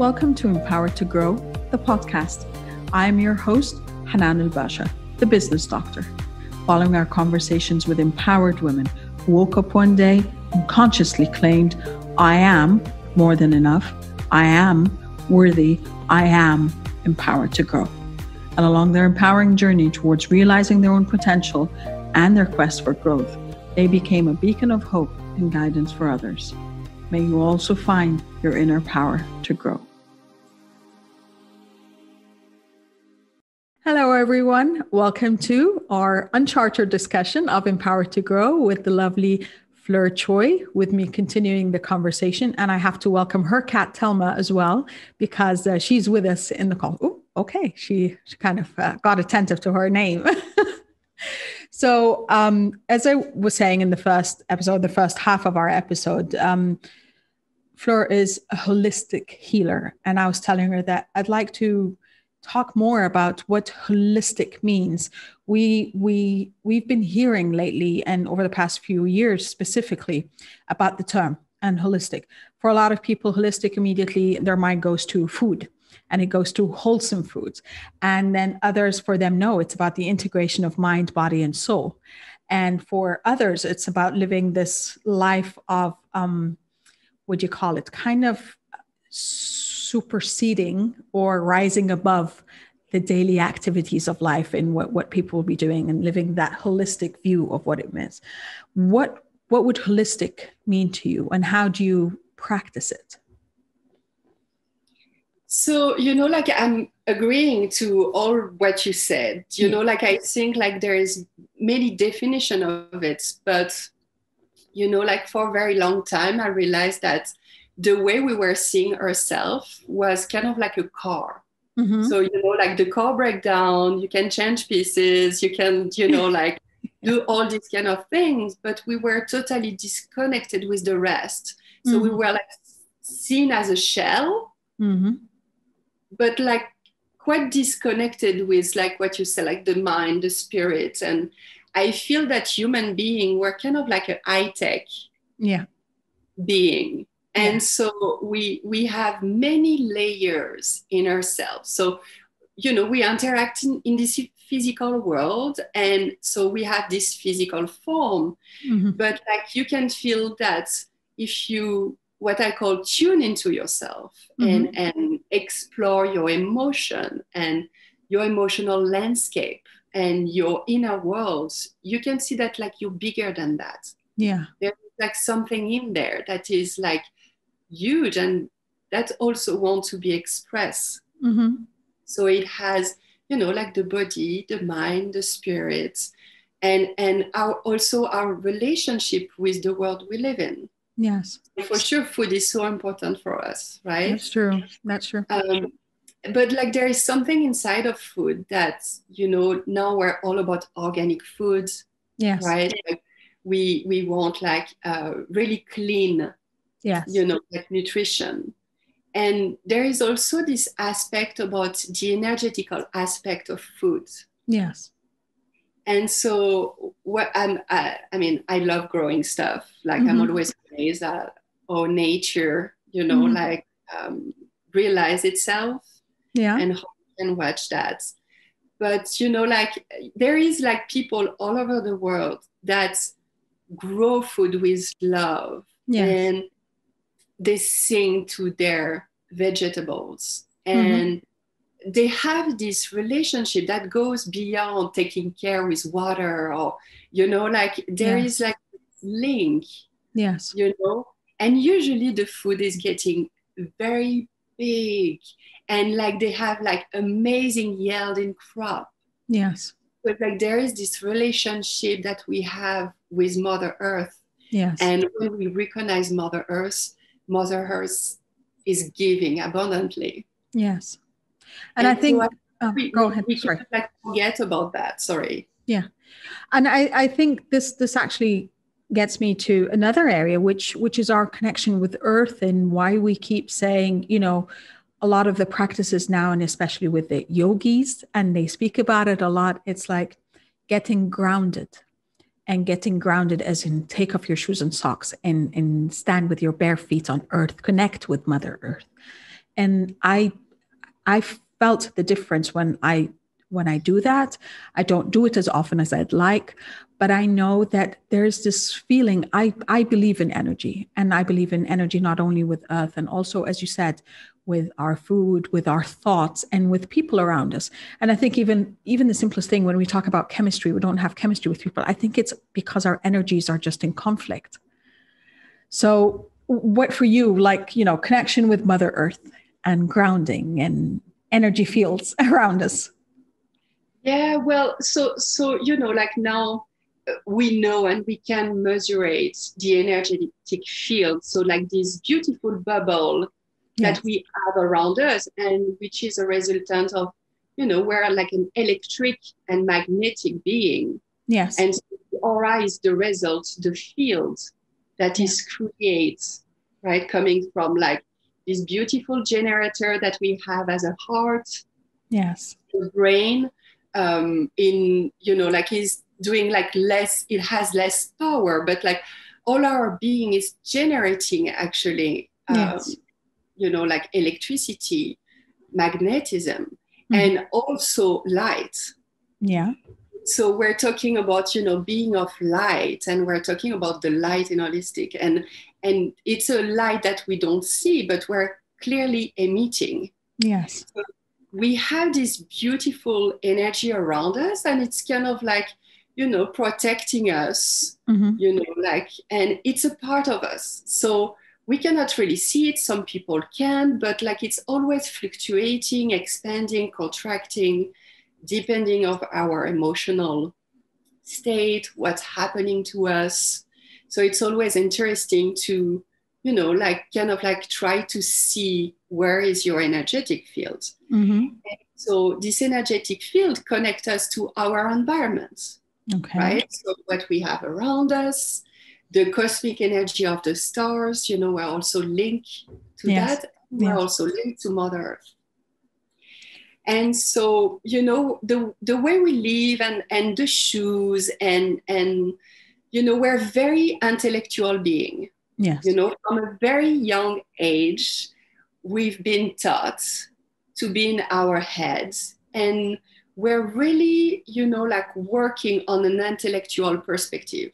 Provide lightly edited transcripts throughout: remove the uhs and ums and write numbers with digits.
Welcome to Empowered to Grow, the podcast. I am your host, Hanan Basha, the business doctor. Following our conversations with empowered women who woke up one day and consciously claimed, I am more than enough, I am worthy, I am empowered to grow. And along their empowering journey towards realizing their own potential and their quest for growth, they became a beacon of hope and guidance for others. May you also find your inner power to grow. Hello, everyone. Welcome to our Unchartered discussion of Empowered to Grow with the lovely Fleur Choy, with me continuing the conversation. And I have to welcome her cat, Telma, as well, because she's with us in the call. Oh, okay. She kind of got attentive to her name. So as I was saying in the first episode, the first half of our episode, Fleur is a holistic healer. And I was telling her that I'd like to talk more about what holistic means. We've been hearing lately and over the past few years specifically about the term and holistic. For a lot of people, holistic, immediately their mind goes to food and it goes to wholesome foods. And then others, for them, no, it's about the integration of mind, body, and soul. And for others, it's about living this life of, what do you call it? Kind of superseding or rising above the daily activities of life and what people will be doing and living that holistic view of what it means. What would holistic mean to you and how do you practice it? So, I'm agreeing to all what you said, I think there is many definition of it, but, for a very long time, I realized that the way we were seeing ourselves was kind of like a car. Mm-hmm. So, the car breakdown, you can change pieces, you can, do all these kind of things, but we were totally disconnected with the rest. So we were seen as a shell, but quite disconnected with what you said, the mind, the spirit. And I feel that human beings were kind of like a high-tech being. And so we have many layers in ourselves. So, we interact in this physical world. And so we have this physical form. Mm-hmm. But you can feel that if you, what I call, tune into yourself and explore your emotion and your emotional landscape and your inner world, you can see that you're bigger than that. Yeah. There's something in there that is huge and that also wants to be expressed. Mm-hmm. So it has, the body, the mind, the spirit, and also our relationship with the world we live in. Yes. For sure, food is so important for us, right? That's true. That's true. But there is something inside of food that, now we're all about organic foods, right? We want really clean, nutrition. And there is also this aspect about the energetical aspect of food. Yes. And so I love growing stuff. I'm always amazed at how nature, realize itself and how you can watch that. But, there is people all over the world that grow food with love. Yes. And they sing to their vegetables and they have this relationship that goes beyond taking care with water or, there is link, and usually the food is getting very big and they have amazing yielding crop. Yes. But there is this relationship that we have with Mother Earth. Yes. And when we recognize Mother Earth is giving abundantly. Yes. And I think, go ahead. We can't forget about that. Sorry. Yeah. And I think this actually gets me to another area, which is our connection with Earth and why we keep saying, a lot of the practices now, and especially with the yogis, and they speak about it a lot. It's getting grounded. And getting grounded as in take off your shoes and socks and stand with your bare feet on earth, connect with Mother Earth. And I felt the difference when I do that. I don't do it as often as I'd like, but I know that there's this feeling. I believe in energy, and I believe in energy not only with earth, and also, as you said, with our food, with our thoughts, and with people around us. And I think even the simplest thing, when we talk about chemistry, we don't have chemistry with people. I think it's because our energies are just in conflict. So what for you, like, connection with Mother Earth and grounding and energy fields around us? Yeah, well, so like now we know and we can mesurate the energetic field. So like this beautiful bubble Yes. that we have around us, and which is a resultant of, we're like an electric and magnetic being. Yes. And so the aura is the result, the field that is created, right? Coming from like this beautiful generator that we have as a heart. Yes. The brain, like is doing like less, it has less power, but like all our being is generating actually, Yes. like electricity, magnetism, and also light. Yeah. So we're talking about, being of light, and we're talking about the light in holistic, and it's a light that we don't see, but we're clearly emitting. Yes. So we have this beautiful energy around us, and it's kind of like, protecting us, and it's a part of us. So we cannot really see it. Some people can, but like it's always fluctuating, expanding, contracting, depending of our emotional state, what's happening to us. So it's always interesting to, kind of like try to see where is your energetic field. So this energetic field connects us to our environment, right? So what we have around us, the cosmic energy of the stars, we're also linked to that. We're also linked to Mother Earth. And so, the way we live and the shoes and we're very intellectual being. Yes. From a very young age, we've been taught to be in our heads, and we're really, like working on an intellectual perspective.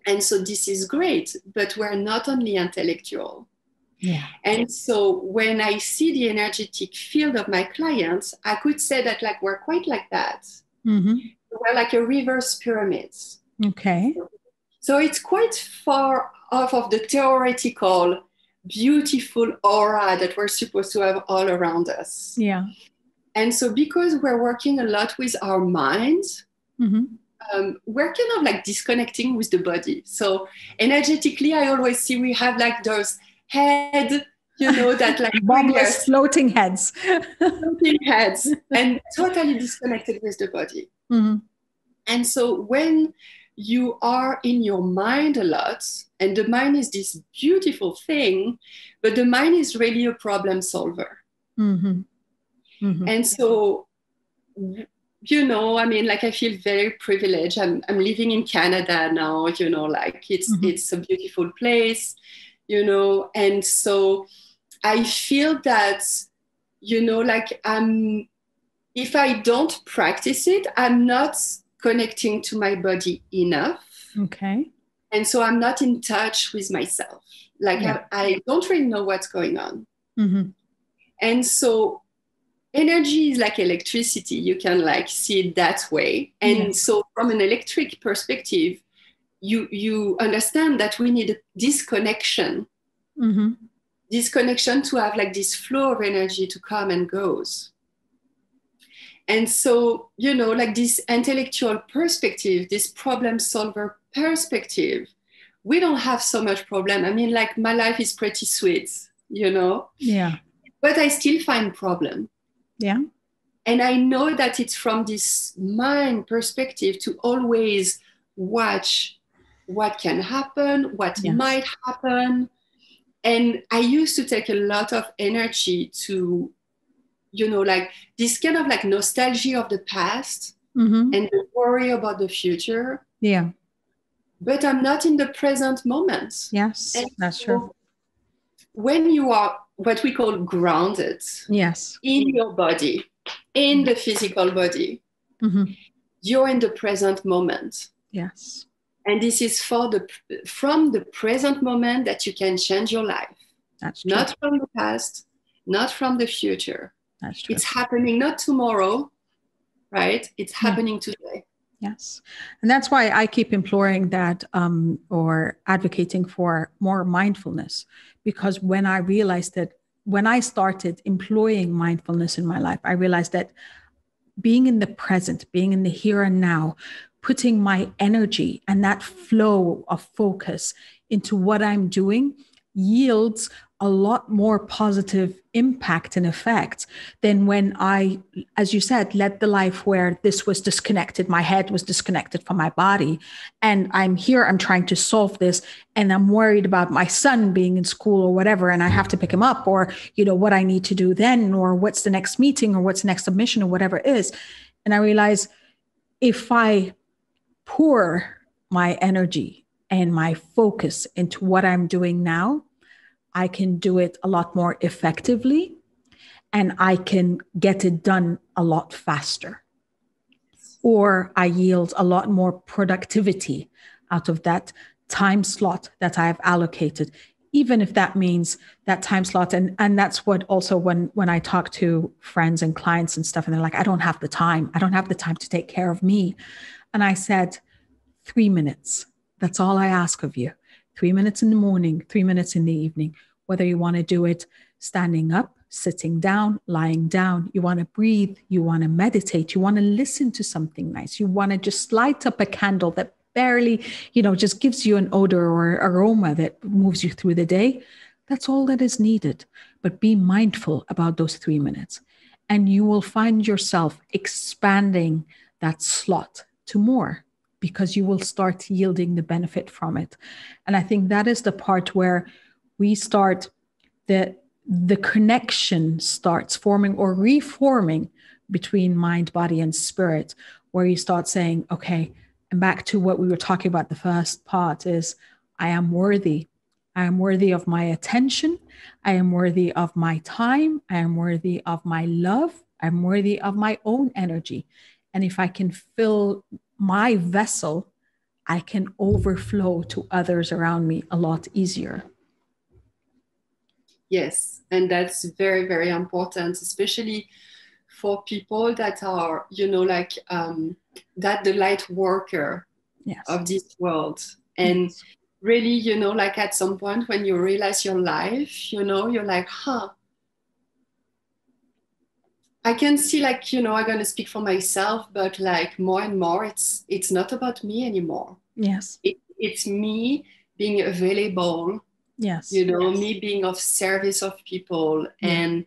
And so this is great, but we're not only intellectual. Yeah. And so when I see the energetic field of my clients, I could say that like we're quite like that. We're like a reverse pyramid. Okay. So it's quite far off of the theoretical, beautiful aura that we're supposed to have all around us. Yeah. And so because we're working a lot with our minds, we're kind of like disconnecting with the body. So energetically, I always see we have like those head, that like bobless floating heads. Floating heads, and totally disconnected with the body. And so when you are in your mind a lot, and the mind is this beautiful thing, but the mind is really a problem solver. And so, like I feel very privileged. I'm living in Canada now, like it's a beautiful place, and so I feel that, like if I don't practice it, I'm not connecting to my body enough. Okay. And so I'm not in touch with myself. Like I don't really know what's going on. And so energy is like electricity. You can like see it that way. And so from an electric perspective, you understand that we need this connection. This connection to have like this flow of energy to come and goes. And so, like this intellectual perspective, this problem solver perspective, we don't have so much problem. I mean, like my life is pretty sweet, Yeah. But I still find problem. Yeah. And I know that it's from this mind perspective to always watch what can happen, what might happen. And I used to take a lot of energy to, like this kind of like nostalgia of the past and the worry about the future. Yeah. But I'm not in the present moment. Yes, and that's so true. When you are what we call grounded Yes. in your body, in the physical body. Mm-hmm. You're in the present moment. Yes. And this is from the present moment that you can change your life. That's true. Not from the past, not from the future. That's true. It's happening not tomorrow, right? It's happening today. Yes. And that's why I keep imploring that or advocating for more mindfulness, because when I realized that when I started employing mindfulness in my life, I realized that being in the present, being in the here and now, putting my energy and that flow of focus into what I'm doing yields a lot more positive impact and effect than when I, as you said, led the life where this was disconnected. My head was disconnected from my body. And I'm here, I'm trying to solve this. And I'm worried about my son being in school or whatever, and I have to pick him up, or, you know, what I need to do then, or what's the next meeting, or what's the next submission, or whatever it is. And I realize if I pour my energy and my focus into what I'm doing now, I can do it a lot more effectively and I can get it done a lot faster. Or I yield a lot more productivity out of that time slot that I have allocated, even if that means that time slot. And that's what also when I talk to friends and clients and stuff, and they're like, I don't have the time. I don't have the time to take care of me. And I said, 3 minutes. That's all I ask of you. 3 minutes in the morning, 3 minutes in the evening, whether you want to do it standing up, sitting down, lying down, you want to breathe, you want to meditate, you want to listen to something nice, you want to just light up a candle that barely, you know, just gives you an odor or aroma that moves you through the day. That's all that is needed. But be mindful about those 3 minutes, and you will find yourself expanding that slot to more, because you will start yielding the benefit from it. And I think that is the part where we start, the connection starts forming or reforming between mind, body, and spirit, where you start saying, okay, and back to what we were talking about, the first part is, I am worthy. I am worthy of my attention. I am worthy of my time. I am worthy of my love. I'm worthy of my own energy. And if I can fill my vessel, I can overflow to others around me a lot easier. Yes, and that's very, very important, especially for people that are, you know, like that the light worker of this world. And really, you know, like at some point when you realize your life, you know, you're like, I can see, like, you know, I'm going to speak for myself, but like more and more, it's not about me anymore. Yes. It's me being available. Yes. You know, me being of service of people. And,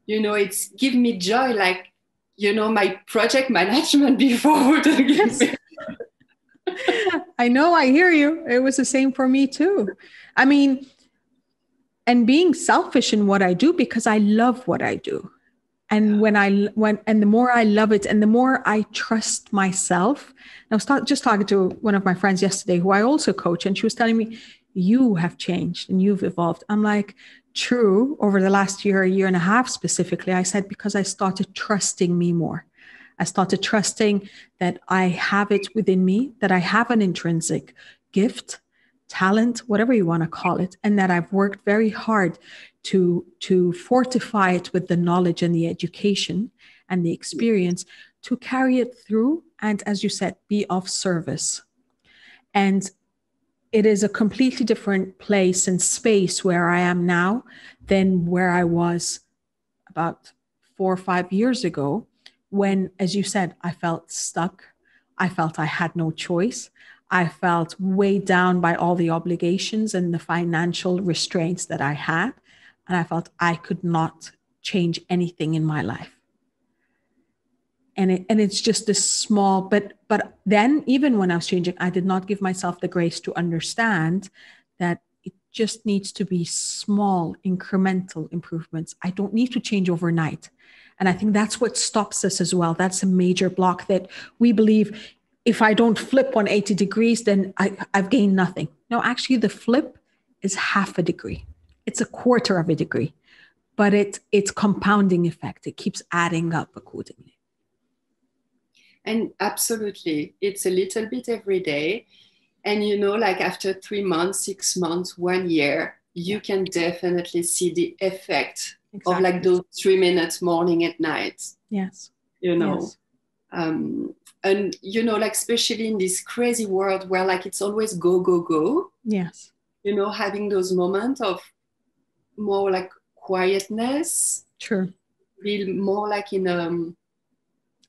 you know, it's given me joy, like, you know, my project management before. I know, I hear you. It was the same for me too. I mean, and being selfish in what I do because I love what I do. And and the more I love it and the more I trust myself. I was just talking to one of my friends yesterday who I also coach, and she was telling me, you have changed and you've evolved. I'm like, true, over the last year and a half specifically. I said, because I started trusting me more. I started trusting that I have it within me, that I have an intrinsic gift, talent, whatever you want to call it, and that I've worked very hard to fortify it with the knowledge and the education and the experience to carry it through. And as you said, be of service. And it is a completely different place and space where I am now than where I was about 4 or 5 years ago, when, as you said, I felt stuck. I felt I had no choice. I felt weighed down by all the obligations and the financial restraints that I had. And I felt I could not change anything in my life. And it's just this small, but then even when I was changing, I did not give myself the grace to understand that it just needs to be small, incremental improvements. I don't need to change overnight. And I think that's what stops us as well. That's a major block, that we believe if I don't flip 180 degrees, then I've gained nothing. No, actually the flip is half a degree. It's a quarter of a degree. but it's compounding effect. It keeps adding up accordingly. And absolutely, it's a little bit every day. And, you know, like after 3 months, 6 months, 1 year, you can definitely see the effect of like those 3 minutes morning and night. Yes. You know, yes. And, you know, like especially in this crazy world where like it's always go, go, go. Yes. You know, having those moments of more like quietness. True. Feel more like in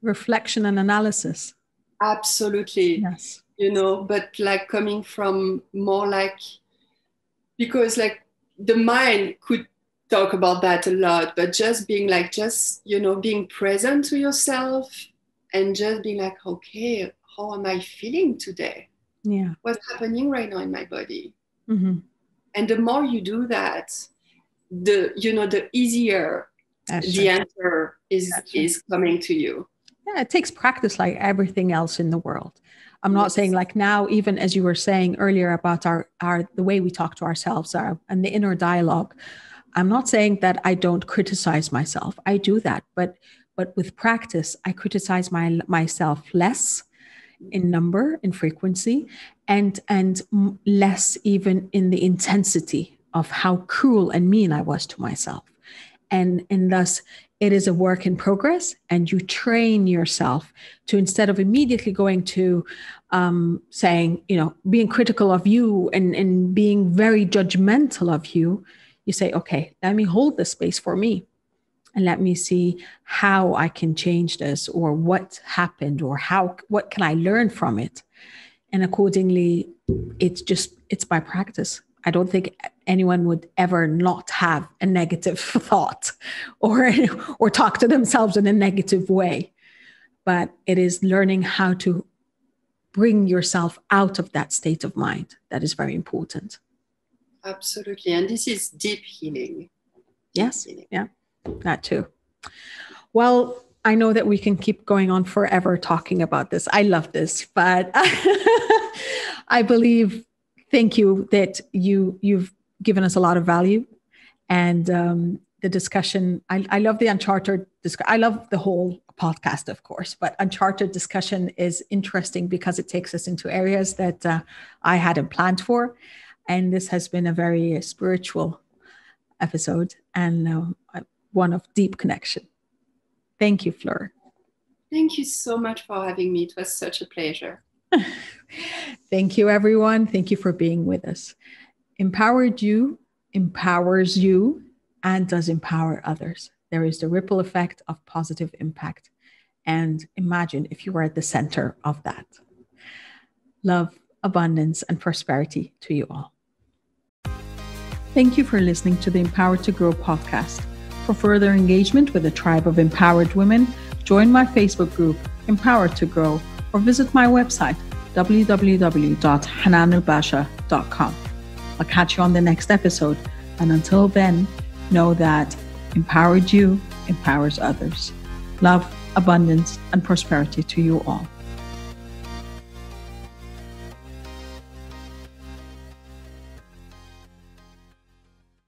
reflection and analysis. Absolutely. Yes. You know, but like coming from more like, because like the mind could talk about that a lot, but just being like, just, you know, being present to yourself and just being like, okay, how am I feeling today? Yeah. What's happening right now in my body? Mm-hmm. And the more you do that, the easier the answer is coming to you. Yeah, it takes practice like everything else in the world. I'm not saying like now, even as you were saying earlier about our the way we talk to ourselves and the inner dialogue, I'm not saying that I don't criticize myself. I do that, but with practice, I criticize myself less in number, in frequency, and less even in the intensity of how cruel and mean I was to myself. And thus it is a work in progress, and you train yourself to, instead of immediately going to saying, you know, being critical of you and being very judgmental of you, you say, okay, let me hold this space for me and let me see how I can change this, or what happened, or what can I learn from it. And accordingly, it's by practice. I don't think anyone would ever not have a negative thought or talk to themselves in a negative way. But it is learning how to bring yourself out of that state of mind that is very important. Absolutely. And this is deep healing. Yes. Yeah, that too. Well, I know that we can keep going on forever talking about this. I love this, but I believe, thank you that you've given us a lot of value, and the discussion. I love the Unchartered discussion. I love the whole podcast, of course, but Unchartered discussion is interesting because it takes us into areas that I hadn't planned for, and this has been a very spiritual episode and one of deep connection. Thank you, Fleur. Thank you so much for having me. It was such a pleasure. Thank you, everyone. Thank you for being with us. Empowered you empowers you and does empower others. There is the ripple effect of positive impact. And imagine if you were at the center of that. Love, abundance, and prosperity to you all. Thank you for listening to the Empowered to Grow podcast. For further engagement with a tribe of empowered women, join my Facebook group, Empowered to Grow, or visit my website, www.hananelbasha.com. I'll catch you on the next episode. And until then, know that empowered you empowers others. Love, abundance, and prosperity to you all.